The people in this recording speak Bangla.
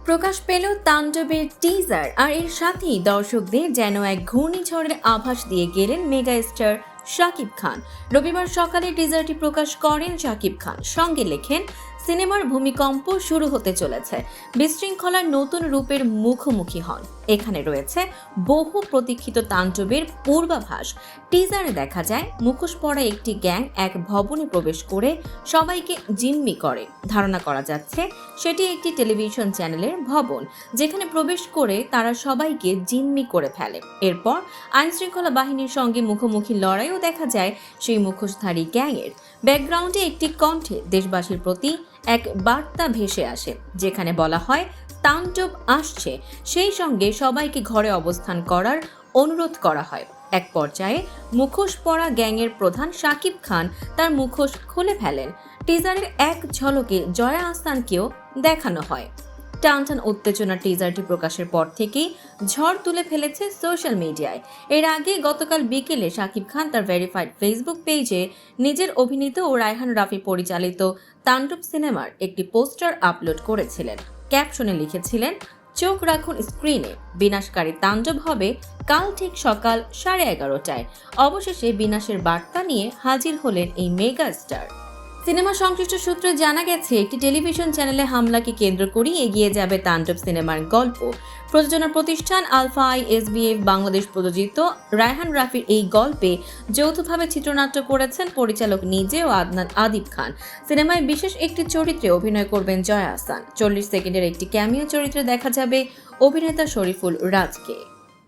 প্রকাশ পেল তাণ্ডবের টিজার, আর এর সাথেই দর্শকদের যেন এক ঘূর্ণিঝড়ের আভাস দিয়ে গেলেন মেগা স্টার শাকিব খান। রবিবার সকালে টিজারটি প্রকাশ করেন শাকিব খান, সঙ্গে লেখেন সিনেমার ভূমিকম্প শুরু হতে চলেছে, বিশৃঙ্খলার নতুন রূপের মুখোমুখি হন। এখানে রয়েছে বহু প্রতীক্ষিত তাণ্ডবের পূর্বাভাস। টিজারে দেখা যায় মুখোশ পরা একটি গ্যাং এক ভবনে প্রবেশ করে সবাইকে জিম্মি করে। ধারণা করা যাচ্ছে সেটি একটি টেলিভিশন চ্যানেলের ভবন, যেখানে প্রবেশ করে তারা সবাইকে জিম্মি করে ফেলে। এরপর আইনশৃঙ্খলা বাহিনীর সঙ্গে মুখোমুখি লড়াইও দেখা যায় সেই মুখোশধারী গ্যাংয়ের। ব্যাকগ্রাউন্ডে একটি কণ্ঠে দেশবাসীর প্রতি এক বার্তা ভেসে আসে, যেখানে বলা হয় তাণ্ডব আসছে। সেই সঙ্গে সবাইকে ঘরে অবস্থান করার অনুরোধ করা হয়। এক পর্যায়ে মুখোশ পরা গ্যাংয়ের প্রধান শাকিব খান তার মুখোশ খুলে ফেলেন। টিজারের এক ঝলকে জয়া আহসানকেও দেখানো হয়। টানটান উত্তেজনা টিজারটি প্রকাশের পর থেকেই ঝড় তুলে ফেলেছে সোশ্যাল মিডিয়ায়। এর আগে গতকাল বিকেলে শাকিব খান তার ভেরিফাইড ফেসবুক পেজে নিজের অভিনীত ও রায়হান রাফি পরিচালিত তাণ্ডব সিনেমার একটি পোস্টার আপলোড করেছিলেন। ক্যাপশনে লিখেছিলেন, চোখ রাখুন স্ক্রিনে, বিনাশকারী তাণ্ডব হবে কাল ঠিক সকাল 11:30টায়। অবশেষে বিনাশের বার্তা নিয়ে হাজির হলেন এই মেগা স্টার। সিনেমা সংশ্লিষ্ট সূত্রে জানা গেছে, একটি টেলিভিশন চ্যানেলে হামলাকে কেন্দ্র করেই এগিয়ে যাবে তাণ্ডব সিনেমার গল্প। প্রযোজনা প্রতিষ্ঠান আলফা আই এসবিএফ বাংলাদেশ প্রযোজিত রায়হান রাফির এই গল্পে যৌথভাবে চিত্রনাট্য করেছেন পরিচালক নিজে ও আদনান আদিব খান। সিনেমায় বিশেষ একটি চরিত্রে অভিনয় করবেন জয়া আহসান। 40 সেকেন্ডের একটি ক্যামিও চরিত্রে দেখা যাবে অভিনেতা শরীফুল রাজকে।